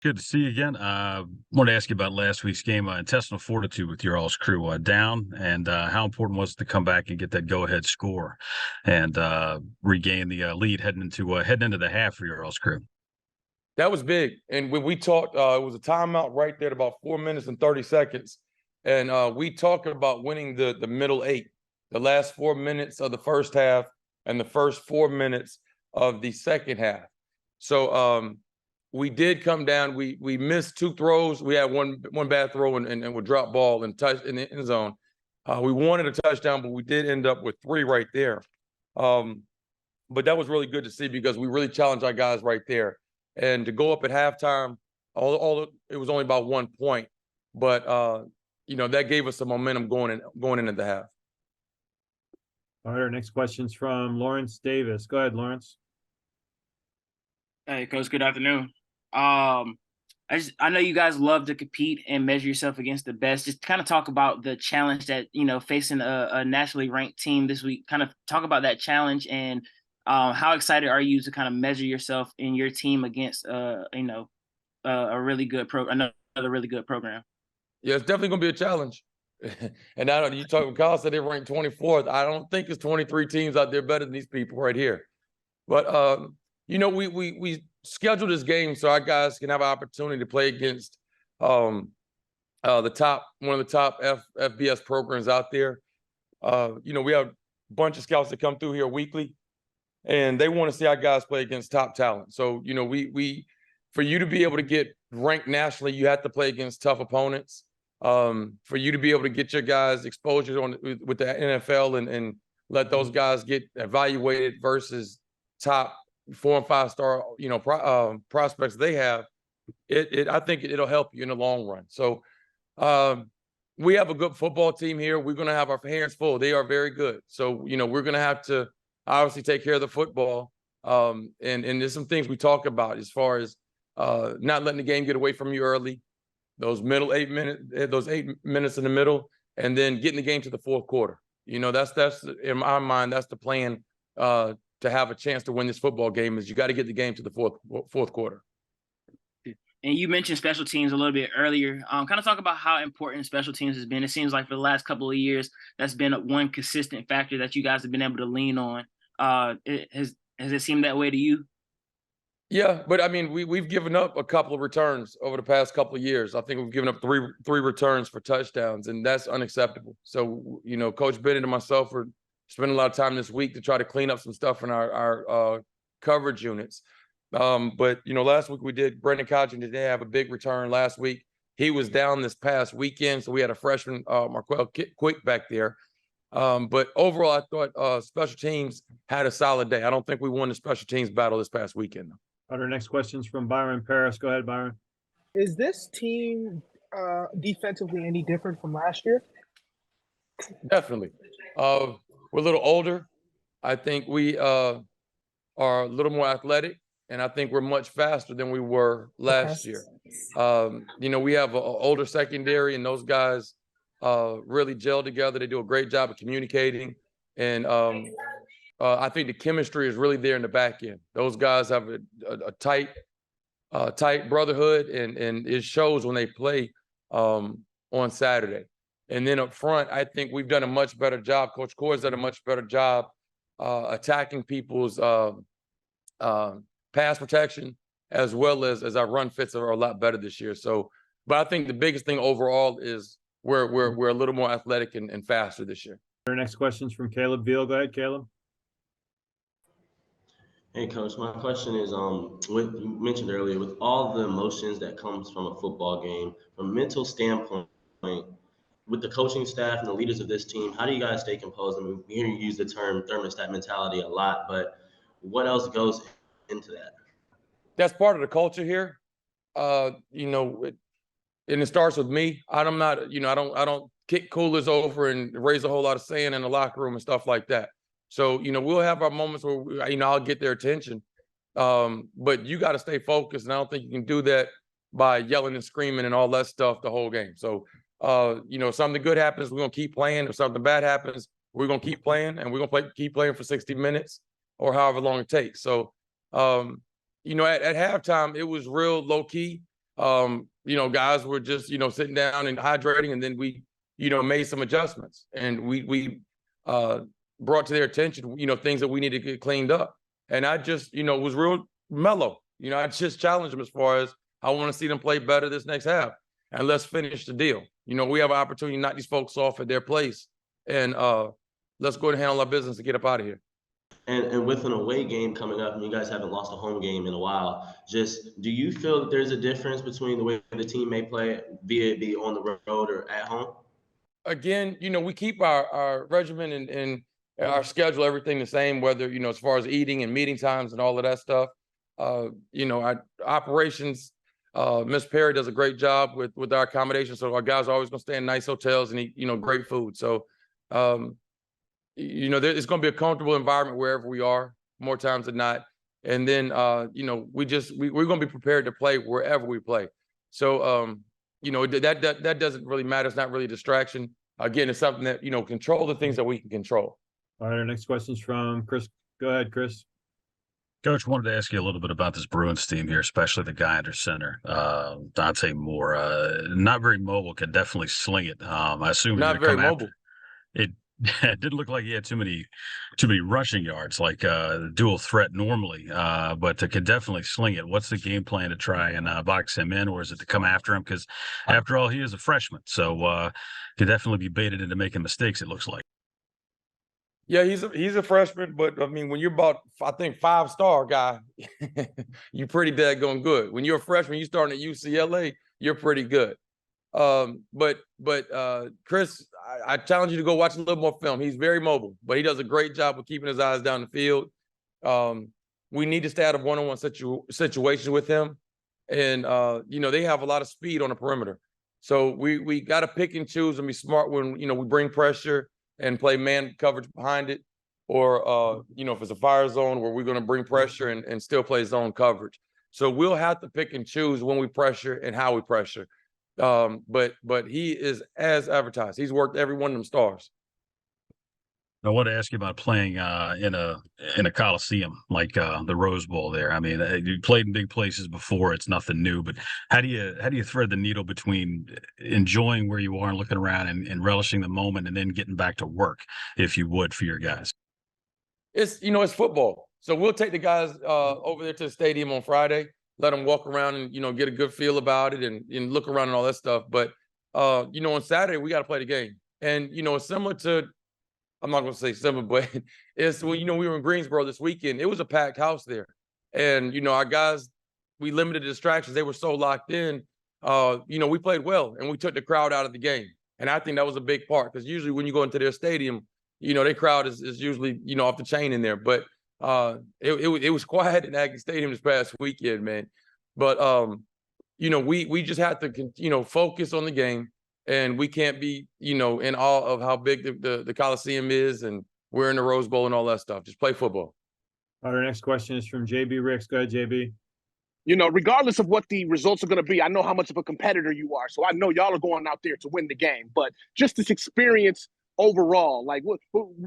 Good to see you again. Wanted to ask you about last week's game, intestinal fortitude with your all's crew down, and how important was it to come back and get that go-ahead score and regain the lead heading into the half for your all's crew. That was big. And when we talked, it was a timeout right there at about 4 minutes and 30 seconds. And we talked about winning the middle eight, the last 4 minutes of the first half and the first 4 minutes of the second half. So we did come down. We missed two throws. We had one bad throw and would drop ball and touch in the end zone. We wanted a touchdown, but we did end up with three right there. But that was really good to see because we really challenged our guys right there. And to go up at halftime, it was only about 1 point, but that gave us some momentum going into the half. All right, our next question's from Lawrence Davis. Go ahead, Lawrence. Hey, Coach. Good afternoon. I know you guys love to compete and measure yourself against the best. Just kind of talk about the challenge that facing a nationally ranked team this week. Kind of talk about that challenge and how excited are you to kind of measure yourself and your team against a really good another really good program? Yeah, it's definitely gonna be a challenge. And I don't. You talk when Kyle said they ranked 24th. I don't think it's 23 teams out there better than these people right here. But we scheduled this game so our guys can have an opportunity to play against one of the top FBS programs out there. We have a bunch of scouts that come through here weekly, and they want to see our guys play against top talent. So we for you to be able to get ranked nationally, you have to play against tough opponents. For you to be able to get your guys exposure with the NFL and let those guys get evaluated versus top 4 and 5 star prospects they have, I think it'll help you in the long run. So we have a good football team here. We're going to have our hands full. They are very good. So we're going to have to obviously take care of the football. And there's some things we talk about as far as not letting the game get away from you early, those 8 minutes in the middle, and then getting the game to the fourth quarter. That's in my mind, that's the plan to have a chance to win this football game. Is you got to get the game to the fourth quarter. And you mentioned special teams a little bit earlier. Kind of talk about how important special teams has been. It seems like for the last couple of years, that's been one consistent factor that you guys have been able to lean on. Has it seemed that way to you? Yeah, but I mean, we've given up a couple of returns over the past couple of years. I think we've given up three returns for touchdowns, and that's unacceptable. So, Coach Bennett and myself are spending a lot of time this week to try to clean up some stuff in our coverage units. But last week we did. Brendan Codgin did have a big return last week. He was down this past weekend, so we had a freshman, Marquel Quick, back there. But overall, I thought special teams had a solid day. I don't think we won the special teams battle this past weekend, though. Our next question's from Byron Paris. Go ahead, Byron. Is this team defensively any different from last year? Definitely. We're a little older. I think we are a little more athletic, and I think we're much faster than we were last year. We have an older secondary, and those guys really gel together. They do a great job of communicating, and I think the chemistry is really there in the back end. Those guys have a tight brotherhood, and it shows when they play on Saturday. And then up front, I think we've done a much better job. Coach Coy's done a much better job attacking people's pass protection, as well as our run fits are a lot better this year. So, but I think the biggest thing overall is we're a little more athletic and faster this year. Our next question's from Caleb Veal. Go ahead, Caleb. Hey, Coach. My question is, what you mentioned earlier, with all the emotions that comes from a football game, from a mental standpoint, with the coaching staff and the leaders of this team, how do you guys stay composed? I mean, we hear you use the term thermostat mentality a lot, but what else goes into that? That's part of the culture here. And it starts with me. I'm not, I don't kick coolers over and raise a whole lot of sand in the locker room and stuff like that. So, we'll have our moments where, I'll get their attention. But you got to stay focused. And I don't think you can do that by yelling and screaming and all that stuff the whole game. So, if something good happens, we're going to keep playing. If something bad happens, we're going to keep playing, and we're going to keep playing for 60 minutes or however long it takes. So, at halftime, it was real low key. Guys were just, sitting down and hydrating, and then we, made some adjustments, and we brought to their attention, things that we needed to get cleaned up. And I just, was real mellow. I just challenged them as far as I want to see them play better this next half, and let's finish the deal. We have an opportunity to knock these folks off at their place, and let's go ahead and handle our business and get up out of here. And with an away game coming up, and you guys haven't lost a home game in a while, just do you feel that there's a difference between the way the team may play, be it on the road or at home? Again, we keep our regimen and our schedule, everything the same, whether, as far as eating and meeting times and all of that stuff. Our operations, Miss Perry does a great job with our accommodations. So our guys are always going to stay in nice hotels and eat, great food. So, it's going to be a comfortable environment wherever we are, more times than not. And then, we're going to be prepared to play wherever we play. So, that doesn't really matter. It's not really a distraction. Again, it's something that, control the things that we can control. All right, our next question is from Chris. Go ahead, Chris. Coach, wanted to ask you a little bit about this Bruins team here, especially the guy under center, Dante Moore. Not very mobile, could definitely sling it. I assume not very mobile. It didn't look like he had too many rushing yards, like dual threat normally, but could definitely sling it. What's the game plan to try and box him in, or is it to come after him? Because after all, he is a freshman, so could definitely be baited into making mistakes, it looks like. Yeah, he's a freshman, but I mean, when you're about, I think, 5-star guy, you're pretty daggone good. When you're a freshman, you starting at UCLA, you're pretty good. But Chris, I challenge you to go watch a little more film. He's very mobile, but he does a great job of keeping his eyes down the field. We need to stay out of one-on-one situations with him, and they have a lot of speed on the perimeter. So we got to pick and choose and be smart when we bring pressure and play man coverage behind it, or if it's a fire zone where we're going to bring pressure and still play zone coverage. So we'll have to pick and choose when we pressure and how we pressure. But he is as advertised. He's worked every one of them stars. I want to ask you about playing in a coliseum like the Rose Bowl there. I mean, you played in big places before; it's nothing new. But how do you thread the needle between enjoying where you are and looking around and relishing the moment, and then getting back to work, if you would, for your guys? It's it's football, so we'll take the guys over there to the stadium on Friday, let them walk around and get a good feel about it and look around and all that stuff. But on Saturday we got to play the game, and it's similar to. I'm not going to say similar, but it's when, we were in Greensboro this weekend, it was a packed house there. And, our guys, we limited the distractions. They were so locked in. We played well and we took the crowd out of the game. And I think that was a big part, because usually when you go into their stadium, their crowd is usually, off the chain in there. But it was quiet in Aggie Stadium this past weekend, man. But, we just have to, focus on the game. And we can't be, in awe of how big the Coliseum is, and we're in the Rose Bowl and all that stuff. Just play football. All right, our next question is from JB Ricks. Go ahead, JB. Regardless of what the results are going to be, I know how much of a competitor you are. So I know y'all are going out there to win the game. But just this experience overall, like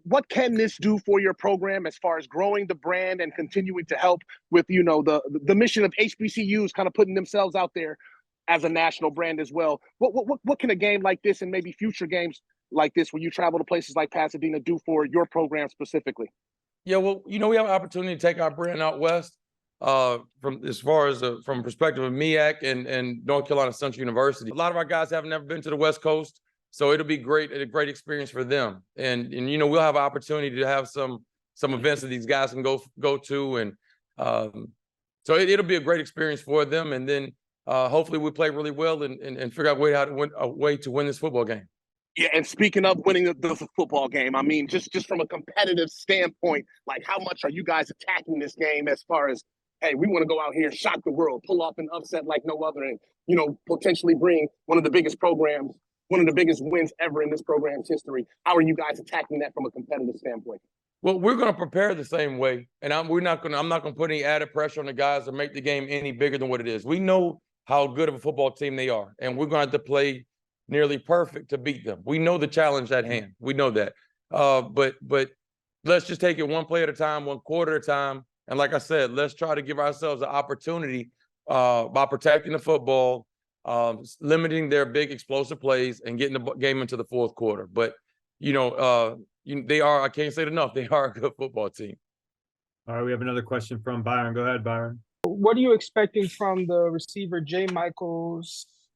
what can this do for your program as far as growing the brand and continuing to help with, the mission of HBCUs kind of putting themselves out there as a national brand as well? What can a game like this and maybe future games like this, when you travel to places like Pasadena, do for your program specifically? Yeah, well, we have an opportunity to take our brand out west, from perspective of MEAC and North Carolina Central University. A lot of our guys have never been to the West Coast, so it'll be a great experience for them. And we'll have an opportunity to have some events that these guys can go to, and so it'll be a great experience for them. And then hopefully we play really well and figure out a way to win this football game. Yeah, and speaking of winning the football game, I mean, just from a competitive standpoint, like how much are you guys attacking this game as far as, hey, we want to go out here, shock the world, pull off an upset like no other, and, potentially bring one of the biggest wins ever in this program's history? How are you guys attacking that from a competitive standpoint? Well, we're going to prepare the same way, and I'm not going to put any added pressure on the guys to make the game any bigger than what it is. We know how good of a football team they are, and we're going to have to play nearly perfect to beat them. We know the challenge at hand. We know that. But let's just take it one play at a time, one quarter at a time. And like I said, let's try to give ourselves an opportunity by protecting the football, limiting their big explosive plays, and getting the game into the fourth quarter. But, they are, I can't say it enough, they are a good football team. All right, we have another question from Byron. Go ahead, Byron. What are you expecting from the receiver, J. Michael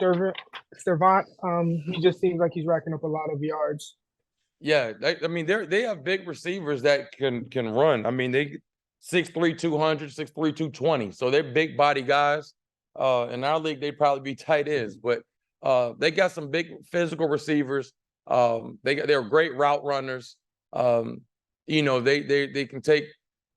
Servant? He just seems like he's racking up a lot of yards. Yeah, they have big receivers that can run. I mean, they 6'3", 200, 6'3", 220. So they're big body guys. In our league, they'd probably be tight ends, but they got some big physical receivers. They're great route runners. They can take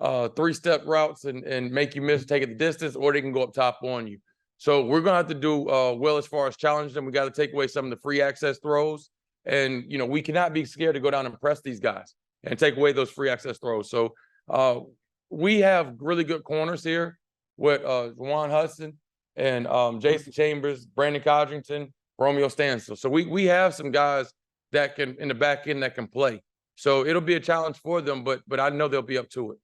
3-step routes and make you miss taking the distance, or they can go up top on you. So we're gonna have to do well as far as challenge them. We got to take away some of the free access throws, and we cannot be scared to go down and press these guys and take away those free access throws. So we have really good corners here with Juwan Hudson and Jason Chambers, Brandon Codrington, Romeo Stansel. So we have some guys that can in the back end that can play. So it'll be a challenge for them, but I know they'll be up to it.